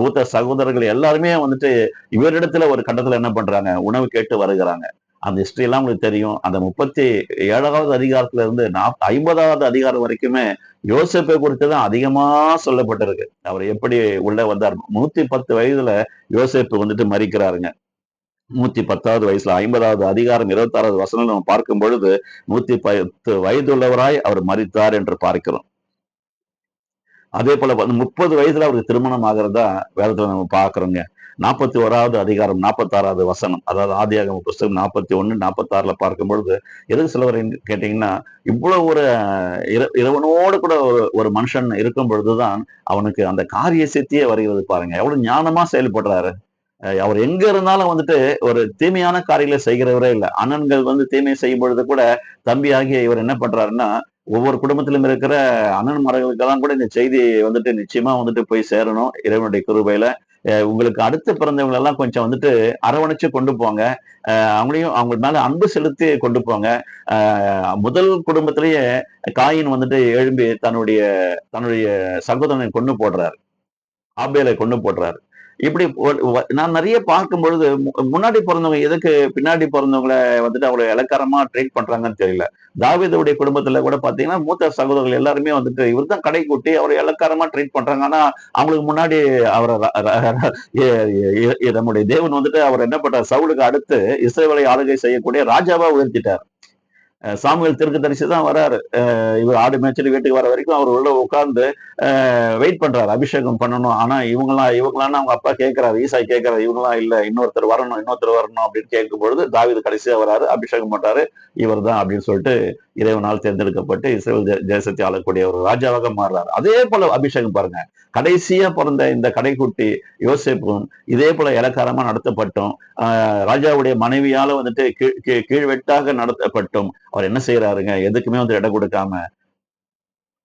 மூத்த சகோதரர்கள் எல்லாருமே வந்துட்டு இவரிடத்துல ஒரு கட்டத்துல என்ன பண்றாங்க, உணவு கேட்டு வருகிறாங்க. அந்த ஹிஸ்டரி எல்லாம் உங்களுக்கு தெரியும். அந்த 37வது அதிகாரத்துல இருந்து 50வது அதிகாரம் வரைக்குமே யோசேப்பை குறித்து தான் அதிகமா சொல்லப்பட்டிருக்கு. அவர் எப்படி உள்ள வந்தார். 110 வயதுல யோசேப்பு வந்துட்டு மரிக்கிறாருங்க. 110வது வயசுல 50வது அதிகாரம் 26வது வசனம் நம்ம பார்க்கும் பொழுது 110 வயதுள்ளவராய் அவர் மரித்தார் என்று பார்க்கிறோம். அதே போல 30 வயசுல அவருக்கு திருமணம் ஆகிறதா வேதத்துல நம்ம பார்க்கிறோங்க. 41வது அதிகாரம் 46வது வசனம். அதாவது ஆதியாகம புஸ்தகம் 41, 46ல பார்க்கும் பொழுது எதுக்கு சொல்ல வரேன்னு கேட்டீங்கன்னா, இவ்வளவு ஒரு இறைவனோடு கூட ஒரு மனுஷன் இருக்கும் பொழுதுதான் அவனுக்கு அந்த காரிய சித்தியே வருகிறது பாருங்க. எவ்வளவு ஞானமா செயல்படுறாரு. அவர் எங்க இருந்தாலும் வந்துட்டு ஒரு தீமையான காரியங்களை செய்கிறவரே இல்ல. அண்ணன்கள் வந்து தீமை செய்யும் பொழுது கூட தம்பியாகிய இவர் என்ன பண்றாருன்னா, ஒவ்வொரு குடும்பத்திலும் இருக்கிற அண்ணன் மர்களுக்கெல்லாம் கூட இந்த செய்தி வந்துட்டு நிச்சயமா வந்துட்டு போய் சேரணும். இறைவனுடைய கிருபையில. உங்களுக்கு அடுத்து பிறந்தவங்க எல்லாம் கொஞ்சம் வந்துட்டு அரவணைச்சு கொண்டு போங்க. அவங்களையும் அவங்க மேல அன்பு செலுத்தி கொண்டு போங்க. முதல் குடும்பத்திலேயே காயின் வந்துட்டு எழும்பி தன்னுடைய தன்னுடைய சகோதரனை கொன்னு போடுறாரு. ஆபேலை கொன்னு போடுறாரு. இப்படி நான் நெறைய பார்க்கும் பொழுது, முன்னாடி பொறந்தவங்க எதுக்கு பின்னாடி பொறந்தவங்கள வந்துட்டு அவ்வளவு இளக்காரமா ட்ரீட் பண்றாங்கன்னு தெரியல. தாவீதுடைய குடும்பத்துல கூட பார்த்தீங்கன்னா, மூத்த சகோதரர்கள் எல்லாருமே வந்துட்டு இவர் தான் கடைக்குட்டி. அவர இளக்காரமா ட்ரீட் பண்றாங்க. ஆனா, அவங்களுக்கு முன்னாடி அவர ர ர ர எ எ எ நம்முடைய தேவன் வந்துட்டு அவர் என்ன பண்றார், சவுலுக்கு அடுத்து இஸ்ரவேலை ஆளுகை செய்யக்கூடிய ராஜாவா உயர்த்திட்டார். சாமுவேல் தீர்க்கதரிசி தான் வராரு. இவர் ஆடு மேய்ச்சல் வீட்டுக்கு வர வரைக்கும் அவர் உள்ள உட்கார்ந்து வெயிட் பண்றாரு. அபிஷேகம் பண்ணணும். ஆனா இவங்களான்னு அவங்க அப்பா கேட்கிறாரு. ஈசாய் கேட்கிறாரு. இவங்கலாம் இல்ல. இன்னொருத்தர் வரணும் அப்படின்னு கேட்கும் பொழுது தாவீது கடைசியா வராரு. அபிஷேகம் பண்றாரு. இவர் தான் அப்படின்னு சொல்லிட்டு இறைவனால் தேர்ந்தெடுக்கப்பட்டு இஸ்ரவேல் தேசத்தை ஆளக்கூடிய ஒரு ராஜாவாக மாறுறாரு. அதே போல அபிஷேகம் பாருங்க. கடைசியா பிறந்த இந்த கடைக்குட்டி யோசேப்பும் இதே போல இளக்காரமா நடத்தப்பட்டும், ராஜாவுடைய மனைவியால வந்துட்டு கீழ்வெட்டாக நடத்தப்பட்டும் அவர் என்ன செய்யறாருங்க, எதுக்குமே வந்து இடம் கொடுக்காம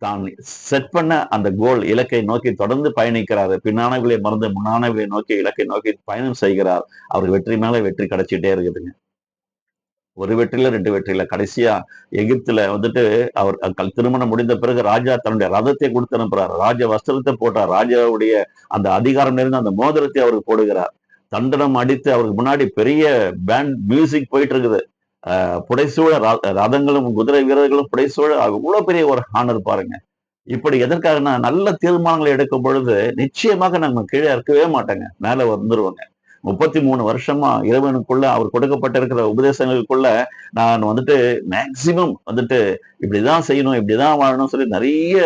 தான் செட் பண்ண அந்த கோல் இலக்கை நோக்கி தொடர்ந்து பயணிக்கிறாரு. பின்னானவர்களை மறந்து முன்னானவர்களை நோக்கி இலக்கை நோக்கி பயணம் செய்கிறார். அவருக்கு வெற்றி மேல வெற்றி கிடைச்சிட்டே இருக்குதுங்க. ஒரு வெற்றில 2 வெற்றில கடைசியா எகிப்துல வந்துட்டு அவர் திருமணம் முடிந்த பிறகு ராஜா தன்னுடைய ரதத்தை கொடுத்து அனுப்புறார். ராஜ வஸ்திரத்தை போட்டார். ராஜாவுடைய அந்த அதிகாரம் நிறைந்த அந்த மோதிரத்தை அவருக்கு போடுகிறார். தண்டனம் அடித்து அவருக்கு முன்னாடி பெரிய பேண்ட் மியூசிக் போயிட்டு இருக்குது. புடைசூழ ரதங்களும் குதிரை வீரர்களும் புடைசூழ அவ்வளவு பெரிய ஒரு ஹானர் பாருங்க. இப்படி எதற்காகனா நல்ல தீர்மானங்களை எடுக்கும் பொழுது நிச்சயமாக நம்ம கீழே இருக்கவே மாட்டோங்க. மேல வந்துருவோங்க. 33 வருஷமா இறைவனுக்குள்ள அவர் கொடுக்கப்பட்டிருக்கிற உபதேசங்களுக்குள்ள நான் வந்துட்டு மேக்சிமம் வந்துட்டு இப்படிதான் செய்யணும், இப்படிதான் வாழணும்னு சொல்லி நிறைய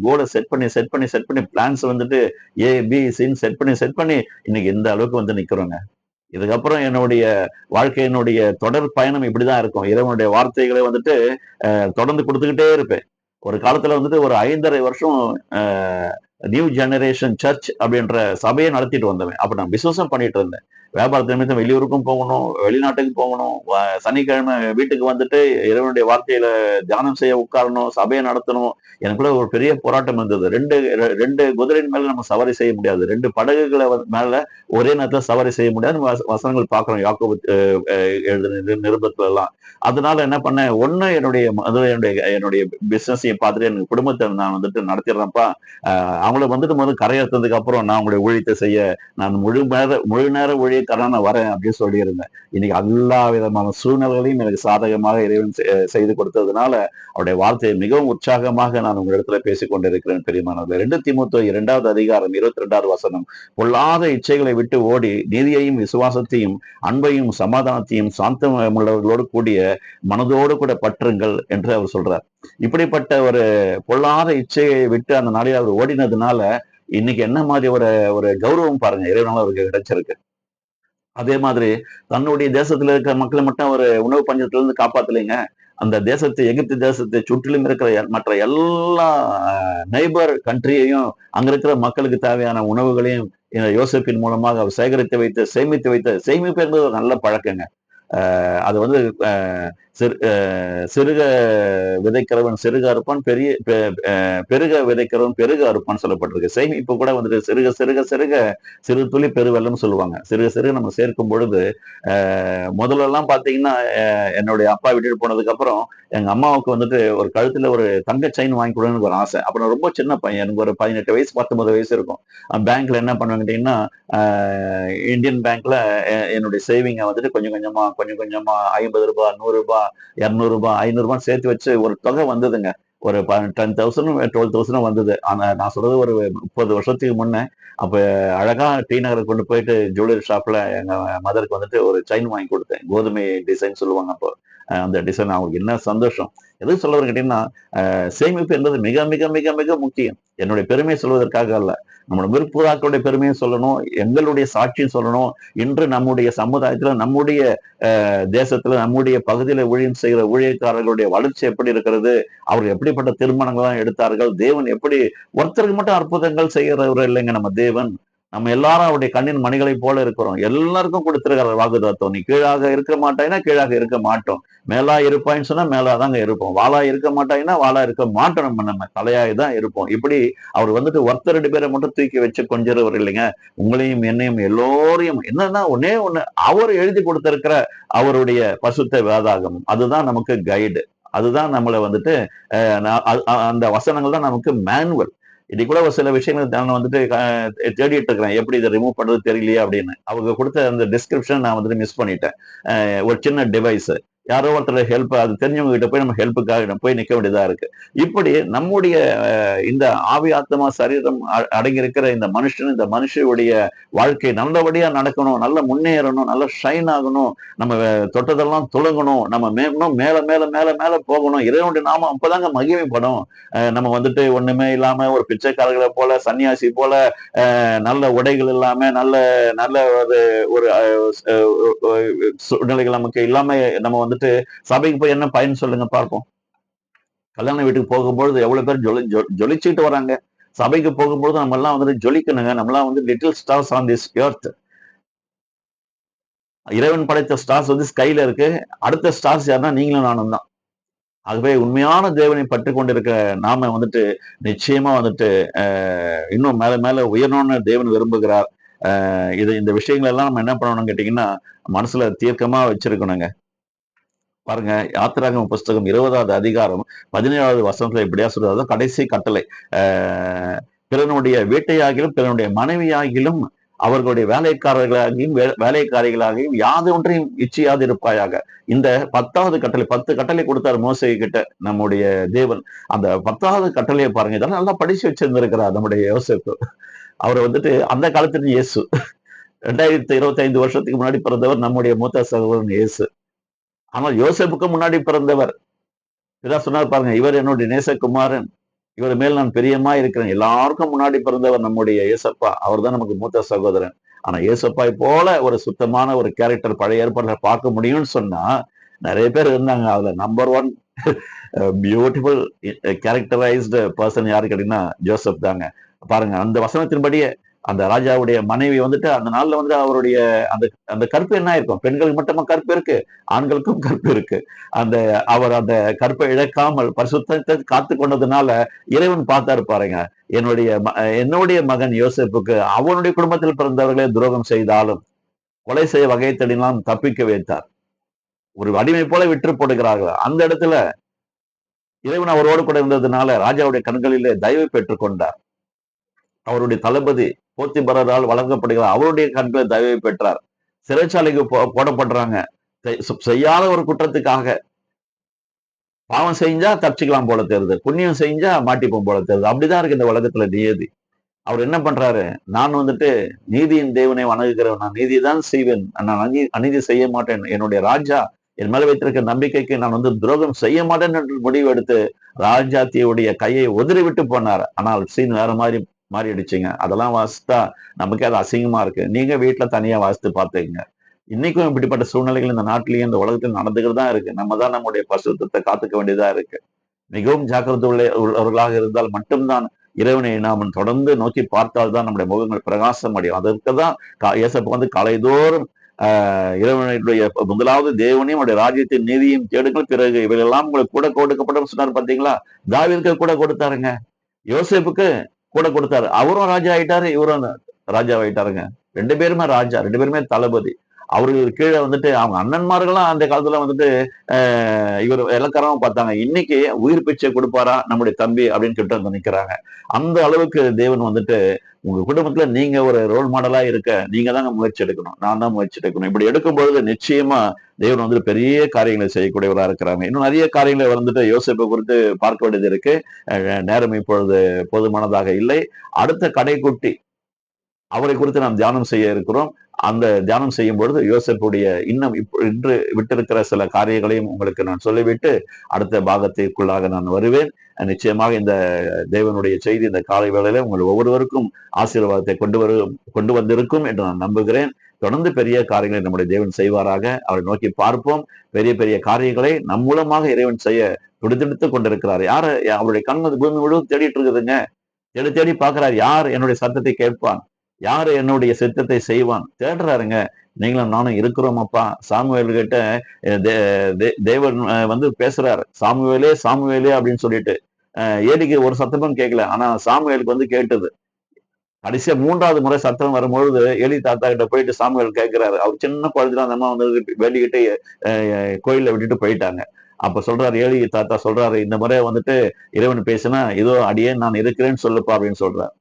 கோலை செட் பண்ணி பிளான்ஸ் வந்துட்டு ஏ, பி, சின்னு செட் பண்ணி இன்னைக்கு இந்த அளவுக்கு வந்து நிக்கிறோங்க. இதுக்கப்புறம் என்னுடைய வாழ்க்கையினுடைய தொடர் பயணம் இப்படிதான் இருக்கும். இறைவனுடைய வார்த்தைகளை வந்துட்டு தொடர்ந்து கொடுத்துக்கிட்டே இருப்பேன். ஒரு காலத்துல வந்துட்டு ஒரு 5½ வருஷம் நியூ ஜெனரேஷன் சர்ச் அப்படின்ற சபையை நடத்திட்டு வந்தவன். அப்ப நான் பிசினஸும் பண்ணிட்டு இருந்தேன். வியாபாரத்து நிமித்தம் வெளியூருக்கும் போகணும், வெளிநாட்டுக்கு போகணும், சனிக்கிழமை வீட்டுக்கு வந்துட்டு இறைவனுடைய வார்த்தையில தியானம் செய்ய உட்காரணும், சபையை நடத்தணும். எனக்குள்ள ஒரு பெரிய போராட்டம் இருந்தது. 2 குதிரையின் மேல நம்ம சவாரி செய்ய முடியாது. 2 படகுகளை மேல ஒரே நேரத்துல சவாரி செய்ய முடியாது. வசனங்கள் பார்க்கிறோம் யாக்கோபு எழுதின நிருபத்துல எல்லாம். அதனால என்ன பண்ணேன், ஒண்ணு என்னுடைய பிசினஸையும் பார்த்துட்டு என் குடும்பத்தை நான் வந்துட்டு நடத்திடுறேன்ப்பா. அவங்கள வந்துட்டு முதல்ல கரையேற்றதுக்கு அப்புறம் நான் உங்களுடைய ஊழியத்தை செய்ய நான் முழு நேர ஊழியம் ஊழியக்காரனா நான் வரேன் அப்படின்னு சொல்லியிருந்தேன். இன்னைக்கு எல்லா விதமான சூழ்நிலைகளையும் எனக்கு சாதகமாக இறைவன் செய்து கொடுத்ததுனால அவருடைய வார்த்தையை மிகவும் உற்சாகமாக நான் உங்களிடத்துல பேசிக் கொண்டிருக்கிறேன் பிரியமானவர்களே. 2 தீமோத்தேயு 2வது அதிகாரம் 22வது வசனம். பொல்லாத இச்சைகளை விட்டு ஓடி நீதியையும் விசுவாசத்தையும் அன்பையும் சமாதானத்தையும் சாந்தமுள்ளவர்களோடு கூடிய மனதோடு கூட பற்றுங்கள் என்று அவர் சொல்றார். இப்படிப்பட்ட ஒரு பொல்லாத இச்சையை விட்டு அந்த நாளில் அவர் ஓடினதுனால இன்னைக்கு என்ன மாதிரி ஒரு ஒரு கௌரவம் பாருங்க இறைவனால அவருக்கு கிடைச்சிருக்கு. அதே மாதிரி தன்னுடைய தேசத்துல இருக்கிற மக்களை மட்டும் அவர் உணவு பஞ்சத்துல இருந்து காப்பாத்தலைங்க. அந்த தேசத்தை எகிப்து தேசத்தை சுற்றிலும் இருக்கிற மற்ற எல்லா நெய்பர் கண்ட்ரியையும் அங்க இருக்கிற மக்களுக்கு தேவையான உணவுகளையும் யோசேப்பின் மூலமாக அவர் சேகரித்து வைத்து சேமித்து வைத்த சேமிப்பு என்பது ஒரு நல்ல பழக்கங்க. அது வந்து சிறுக விதைக்கிறவன் சிறுக அறுப்பான், பெருக விதைக்கிறவன் பெருக அறுப்பான்னு சொல்லப்பட்டிருக்கு. சேமிப்பு கூட வந்துட்டு சிறுக சிறுக சிறுக சிறு துளி பெருவெள்ளம்னு சொல்லுவாங்க. சிறுக சிறுக நம்ம சேர்க்கும் பொழுது முதல்ல எல்லாம் பாத்தீங்கன்னா என்னுடைய அப்பா விட்டுட்டு போனதுக்கு அப்புறம் எங்க அம்மாவுக்கு வந்துட்டு ஒரு கழுத்துல ஒரு தங்க செயின் வாங்கி கொடுன்னு ஒரு ஆசை. அப்ப நான் ரொம்ப சின்ன பையன், எனக்கு ஒரு 18 வயசு 19 வயசு இருக்கும். பேங்க்ல என்ன பண்ணுவேன்னு கேட்டீங்கன்னா இந்தியன் பேங்க்ல என்னுடைய சேவிங்கை வந்துட்டு கொஞ்சம் கொஞ்சமா கொஞ்சம் கொஞ்சமா ₹50, ₹100, ₹200, ₹500 சேர்த்து வச்சு ஒரு தொகை வந்ததுங்க. ஒரு 10,000 12,000 வந்தது. ஆனா நான் சொல்றது ஒரு 30 வருஷத்துக்கு முன்ன. அப்ப அழகா டி நகருக்கு கொண்டு போயிட்டு ஜுவல்லரி ஷாப்ல எங்க மதருக்கு வந்துட்டு ஒரு செயின் வாங்கி கொடுத்தேன். கோதுமை டிசைன் சொல்லுவாங்க அப்போ. அந்த டிசைன் அவங்களுக்கு என்ன சந்தோஷம். எதுக்கு சொல்ல வரேன்னு கேட்டீங்கன்னா, சேமிப்பு என்பது மிக மிக மிக மிக முக்கியம். என்னுடைய பெருமை சொல்வதற்காக அல்ல. நம்முடைய முற்புதாக்களுடைய பெருமையும் சொல்லணும், எங்களுடைய சாட்சியும் சொல்லணும். இன்று நம்முடைய சமுதாயத்துல, நம்முடைய தேசத்துல, நம்முடைய பகுதியில ஊழியம் செய்கிற ஊழியக்காரர்களுடைய வளர்ச்சி எப்படி இருக்கிறது, அவர்கள் எப்படிப்பட்ட தீர்மானங்கள்லாம் எடுத்தார்கள், தேவன் எப்படி ஒருத்தருக்கு மட்டும் அற்புதங்கள் செய்கிறவர் இல்லைங்க நம்ம தேவன். நம்ம எல்லாரும் அவருடைய கண்ணின் மணிகளைப் போல இருக்கிறோம். எல்லாருக்கும் கொடுத்திருக்கிற வாக்குத்தத்தம். நீ கீழாக இருக்க மாட்டாய்னா கீழாக இருக்க மாட்டோம். மேலா இருப்பாய்ன்னு சொன்னா மேலாதாங்க இருப்போம். வாலா இருக்க மாட்டாய்னா வாலா இருக்க மாட்டோம். நம்ம தலையாய் தான் இருப்போம். இப்படி அவர் வந்துட்டு ஒருத்தர் 2 பேரை மட்டும் தூக்கி வச்சு கொஞ்சறவர் இல்லைங்க. உங்களையும் என்னையும் எல்லோரையும் என்னன்னா ஒண்ணே ஒண்ணு அவர் எழுதி கொடுத்திருக்கிற அவருடைய பசுத்த வேதாகமம். அதுதான் நமக்கு கைடு. அதுதான் நம்மள வந்துட்டு அந்த வசனங்கள் தான் நமக்கு மேனுவல். இன்னைக்கு கூட ஒரு சில விஷயங்கள் நான் வந்துட்டு தேடிட்டு இருக்கிறேன். எப்படி இதை ரிமூவ் பண்றது தெரியலையே அப்படின்னு. அவங்க கொடுத்த அந்த டிஸ்கிரிப்ஷன் நான் வந்துட்டு மிஸ் பண்ணிட்டேன். ஒரு சின்ன டிவைஸ். யாரோ ஒருத்தர் ஹெல்ப் அது தெரிஞ்சவங்க கிட்ட போய் நம்ம ஹெல்ப்புக்காக போய் நிக்க வேண்டியதா இருக்கு. இப்படி நம்முடைய இந்த ஆவி ஆத்மா சரீரம் அடங்கியிருக்கிற இந்த மனுஷன் இந்த மனுஷனுடைய வாழ்க்கை நல்லபடியா நடக்கணும், நல்ல முன்னேறணும், நல்ல ஷைன் ஆகணும், நம்ம தொட்டதெல்லாம் துளங்கணும், நம்ம இன்னும் மேல மேல மேல மேல போகணும். இறைவனுடைய நாமம் அப்பதாங்க மகிமைப்படும். நம்ம வந்துட்டு ஒண்ணுமே இல்லாம ஒரு பிச்சைக்காரர்களை போல சன்னியாசி போல நல்ல உடைகள் இல்லாம நல்ல நல்ல ஒரு ஒரு சூழ்நிலைகள் நமக்கு இல்லாம நம்ம வந்துட்டு சபைக்கு போய் என்ன பயன் சொல்லுங்க பார்ப்போம். கல்யாண வீட்டுக்கு போகும்பொழுது எவ்வளவு பேர் ஜொலிச்சுட்டு வராங்க. சபைக்கு போகும்போது நம்ம எல்லாம் வந்துட்டு ஜொலிக்கணுங்க. நம்மளாம் வந்து little stars on this earth. இறைவன் படைத்த ஸ்டார்ஸ் வந்து ஸ்கைல இருக்கு. அடுத்த ஸ்டார்ஸ் யாருன்னா நீங்களும் நானும் தான். ஆகவே உண்மையான தேவனை பற்றி கொண்டிருக்க நாம வந்துட்டு நிச்சயமா வந்துட்டு இன்னும் மேல மேல உயரணும்னு தேவன் விரும்புகிறார். இந்த விஷயங்கள் எல்லாம் நம்ம என்ன பண்ணணும்னு கேட்டீங்கன்னா மனசுல தீர்க்கமா வச்சிருக்கணுங்க. பாருங்க யாத்திராகம புஸ்தகம் 20வது அதிகாரம் 17வது வசனத்துல இப்படியா சொல்றது கடைசி கட்டளை. பிறனுடைய வீட்டையாகிலும் பிறனுடைய மனைவியாகிலும் அவர்களுடைய வேலைக்காரர்களாகியும் வேலைக்காரிகளாகியும் யாதொன்றையும் இச்சையாது இருப்பாயாக. இந்த 10வது கட்டளை 10 கட்டளை கொடுத்தார் மோசே கிட்ட நம்முடைய தேவன். அந்த 10வது கட்டளையை பாருங்க. இதெல்லாம் நல்லா படிச்சு வச்சிருந்திருக்கிறார் நம்முடைய யோசேப்பு. அவரை வந்துட்டு அந்த காலத்துல இயேசு 2025 வருஷத்துக்கு முன்னாடி பிறந்தவர் நம்முடைய மூத்த சகோதரன் இயேசு. ஆனால் யோசேப்புக்கு முன்னாடி பிறந்தவர். இதான் சொன்னார் பாருங்க, இவர் என்னுடைய நேசகுமாரன், இவர் மேல் நான் பிரியமா இருக்கிறேன். எல்லாருக்கும் முன்னாடி பிறந்தவர் நம்முடைய ஏசப்பா. அவர் தான் நமக்கு மூத்த சகோதரன். ஆனா ஏசப்பாய் போல ஒரு சுத்தமான ஒரு கேரக்டர் பழைய ஏற்பாடுல பார்க்க முடியும்னு சொன்னா நிறைய பேர் இருந்தாங்க. அதுல நம்பர் 1 பியூட்டிஃபுல் கேரக்டரைஸ்டு பர்சன் யாரு கேட்டீங்கன்னா ஜோசப் தாங்க. பாருங்க அந்த வசனத்தின்படியே அந்த ராஜாவுடைய மனைவி வந்துட்டு அந்த நாள்ல வந்து அவருடைய அந்த அந்த கற்பு என்ன இருக்கும்? பெண்களுக்கு மட்டுமா கற்பு இருக்கு, ஆண்களுக்கும் கற்பு இருக்கு. அந்த அவர் அந்த கற்பை இழக்காமல் பரிசுத்தத்தை காத்து கொண்டதுனால இறைவன் பார்த்தாரு பாருங்க. என்னுடைய மகன் யோசேப்புக்கு அவனுடைய குடும்பத்தில் பிறந்தவர்களே துரோகம் செய்தாலும் கொலை செய்ய வகை தேடினால் தப்பிக்க வைத்தார். ஒரு அடிமை போல விற்று போடுகிறார்கள். அந்த இடத்துல இறைவன் அவரோடு கூட இருந்ததுனால ராஜாவுடைய கண்களிலே தயவு பெற்றுக் கொண்டார். அவருடைய தளபதி போத்திபரால் வழங்கப்படுகிறார். அவருடைய கண்களை தயவு பெற்றார். சிறைச்சாலைக்கு போடப்படுறாங்க. செய்யாத ஒரு குற்றத்துக்காக. பாவம் செஞ்சா தப்பிச்சுக்கலாம் போல தெரியுது, புண்ணியம் செஞ்சா மாட்டிப்போம் போல தெரியுது. அப்படிதான் இருக்கு இந்த உலகத்துல நியதி. அவர் என்ன பண்றாரு? நான் வந்துட்டு நீதியின் தேவனை வணங்குகிறவன், நான் நீதியை தான் செய்வேன், நான் அநீதி செய்ய மாட்டேன், என்னுடைய ராஜா என் மேல வைத்திருக்க நம்பிக்கைக்கு நான் துரோகம் செய்ய மாட்டேன் என்று முடிவு எடுத்து ராஜாத்தியுடைய கையை உதறி விட்டு போனார். ஆனால் சீன் வேற மாதிரி மாறிடுச்சுங்க. அதெல்லாம் வாசித்தா நமக்கே அது அசிங்கமா இருக்கு. நீங்க வீட்டுல தனியா வாசித்து பார்த்துக்கங்க. இன்னைக்கும் இப்படிப்பட்ட சூழ்நிலைகள் இந்த நாட்டிலேயே இந்த உலகத்தில் நடந்துகிட்டு தான் இருக்கு. நம்ம தான் நம்முடைய பரிசுத்தத்தை காத்துக்க வேண்டியதா இருக்கு. மிகவும் ஜாக்கிரதை உள்ளவர்களாக இருந்தால் மட்டும்தான் இறைவனை நாம் தொடர்ந்து நோக்கி பார்த்தால் தான் நம்முடைய முகங்கள் பிரகாசம் அடையும். அதற்கு தான் இயேசப்பா காலைதோறும் இறைவனுடைய முதலாவது தேவனையும் அவருடைய ராஜ்யத்தின் நீதியும் தேடுங்கள், பிறகு இவையெல்லாம் உங்களுக்கு கூட கொடுக்கப்படும் சொன்னார். பாத்தீங்களா? தாவீதுக்கு கூட கொடுத்தாருங்க, யோசேப்புக்கு கூட கொடுத்தாரு. அவரும் ராஜா ஆயிட்டாரு, இவரும் ராஜா ஆயிட்டாருங்க. 2 பேருமே ராஜா, 2 பேருமே தளபதி. அவர்களுக்கு கீழே அவங்க அண்ணன்மார்கள்லாம் அந்த காலத்துல இவர் இலக்காரமா பார்த்தாங்க. இன்னைக்கு உயிர் பிச்சை கொடுப்பாரா நம்முடைய தம்பி அப்படின்னு கிட்ட வந்து நிக்கிறாங்க. அந்த அளவுக்கு தேவன் உங்க குடும்பத்துல நீங்க ஒரு ரோல் மாடலா இருக்க நீங்க தாங்க முயற்சி எடுக்கணும். நான் தான் முயற்சி எடுக்கணும். இப்படி எடுக்கும் பொழுது நிச்சயமா தேவன் பெரிய காரியங்களை செய்யக்கூடியவரா இருக்கிறாங்க. இன்னும் நிறைய காரியங்களை யோசிப்பை குறித்து பார்க்க வேண்டியது இருக்கு. நேரம் இப்பொழுது போதுமானதாக இல்லை. அடுத்த கடைக்குட்டி அவரை குறித்து நாம் தியானம் செய்ய இருக்கிறோம். அந்த தியானம் செய்யும் பொழுது யோசேப்புடைய இன்னும் இன்று விட்டிருக்கிற சில காரியங்களையும் உங்களுக்கு நான் சொல்லிவிட்டு அடுத்த பாகத்திற்குள்ளாக நான் வருவேன். நிச்சயமாக இந்த தேவனுடைய செய்தி இந்த காலை வேளையில உங்கள் ஒவ்வொருவருக்கும் ஆசீர்வாதத்தை கொண்டு வந்திருக்கும் என்று நான் நம்புகிறேன். தொடர்ந்து பெரிய காரியங்களை நம்முடைய தேவன் செய்வாராக. அவரை நோக்கி பார்ப்போம். பெரிய பெரிய காரியங்களை நம் மூலமாக இறைவன் செய்ய துடிதுடித்து கொண்டிருக்கிறார். யாரு அவருடைய கண் பூமி முழுவதும் தேடிட்டு இருக்குதுங்க. தேடி தேடி பார்க்கிறார். யார் என்னுடைய சத்தத்தை கேட்பான், யாரு என்னுடைய சித்தத்தை செய்வான் தேடுறாருங்க. நீங்களும் நானும் இருக்கிறோம் அப்பா. சாமுவேல் கிட்ட தேவன் பேசுறாரு, சாமுவேலே சாமுவேலே அப்படின்னு சொல்லிட்டு. ஏலிக்கு ஒரு சத்தமும் கேட்கல, ஆனா சாமுவேலுக்கு கேட்டது. கடைசியா 3வது முறை சத்தம் வரும்பொழுது ஏலி தாத்தா கிட்ட போயிட்டு சாமுவேல் கேட்கிறாரு. அவர் சின்ன குழந்தைல அந்த அம்மா வேண்டிக்கிட்டு கோயில விட்டுட்டு போயிட்டாங்க. அப்ப சொல்றாரு, ஏலி தாத்தா சொல்றாரு, இந்த முறை இறைவன் பேசினா இதோ அடியே நான் இருக்கிறேன்னு சொல்லுப்பா அப்படின்னு சொல்றாரு.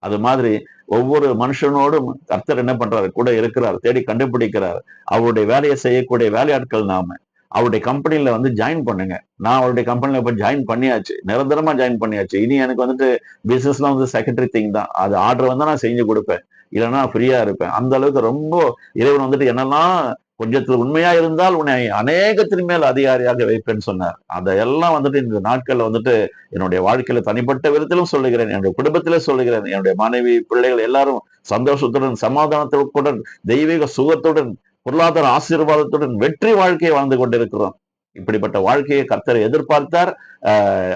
அது மாதிரி ஒவ்வொரு மனுஷனோடும் கர்த்தர் என்ன பண்றாரு, கூட இருக்கிறார், தேடி கண்டுபிடிக்கிறார். அவருடைய வேலையை செய்யக்கூடிய வேலையாட்கள் நாம. அவருடைய கம்பெனில ஜாயின் பண்ணுங்க. நான் அவருடைய கம்பெனில போய் ஜாயின் பண்ணியாச்சு, நிரந்தரமா ஜாயின் பண்ணியாச்சு. இனி எனக்கு பிசினஸ்லாம் செகண்டரி திங் தான். அது ஆர்டர் வந்தா நான் செஞ்சு கொடுப்பேன், இல்லைன்னா ஃப்ரீயா இருப்பேன். அந்த அளவுக்கு ரொம்ப இறைவன் என்னெல்லாம் கொஞ்சத்துல உண்மையா இருந்தால் உன்னை அநேகத்தின் மேல் அதிகாரியாக வைப்பேன்னு சொன்னார். அதையெல்லாம் இந்த நாட்கள்ல என்னுடைய வாழ்க்கையில தனிப்பட்ட விதத்திலும் சொல்லுகிறேன், என்னுடைய குடும்பத்திலே சொல்லுகிறேன். என்னுடைய மனைவி பிள்ளைகள் எல்லாரும் சந்தோஷத்துடன் சமாதானத்துடன் தெய்வீக சுகத்துடன் பொருளாதார ஆசீர்வாதத்துடன் வெற்றி வாழ்க்கையை வாழ்ந்து கொண்டிருக்கிறோம். இப்படிப்பட்ட வாழ்க்கையை கர்த்தர் எதிர்பார்த்தார்,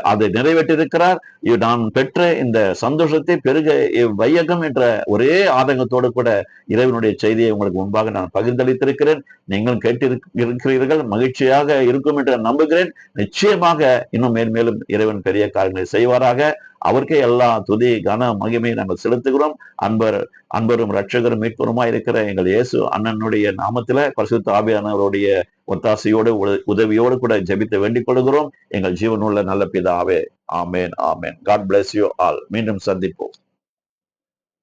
அதை நிறைவேற்றிருக்கிறார். நான் பெற்ற இந்த சந்தோஷத்தை பெருக வையகம் என்ற ஒரே ஆதங்கத்தோடு கூட இறைவனுடைய செய்தியை உங்களுக்கு முன்பாக நான் பகிர்ந்தளித்திருக்கிறேன். நீங்கள் கேட்டிருக்கிறீர்கள், மகிழ்ச்சியாக இருக்கும் என்று நம்புகிறேன். நிச்சயமாக இன்னும் மேன்மேலும் இறைவன் பெரிய காரியங்களை செய்வாராக. அவருக்கே எல்லா துதி கன மகிமையை நாங்கள் செலுத்துகிறோம். அன்பரும் இரட்சகரும் மீட்பருமாய் இருக்கிற எங்கள் இயேசு அண்ணனுடைய நாமத்தில பரிசுத்த ஆவியானவருடைய ஒத்தாசையோடு உதவியோடு கூட ஜெபித்து வேண்டிக் கொள்கிறோம். எங்கள் ஜீவனுள்ள நல்ல பிதாவே. ஆமேன், ஆமேன். God bless you all. மீண்டும் சந்திப்போம்.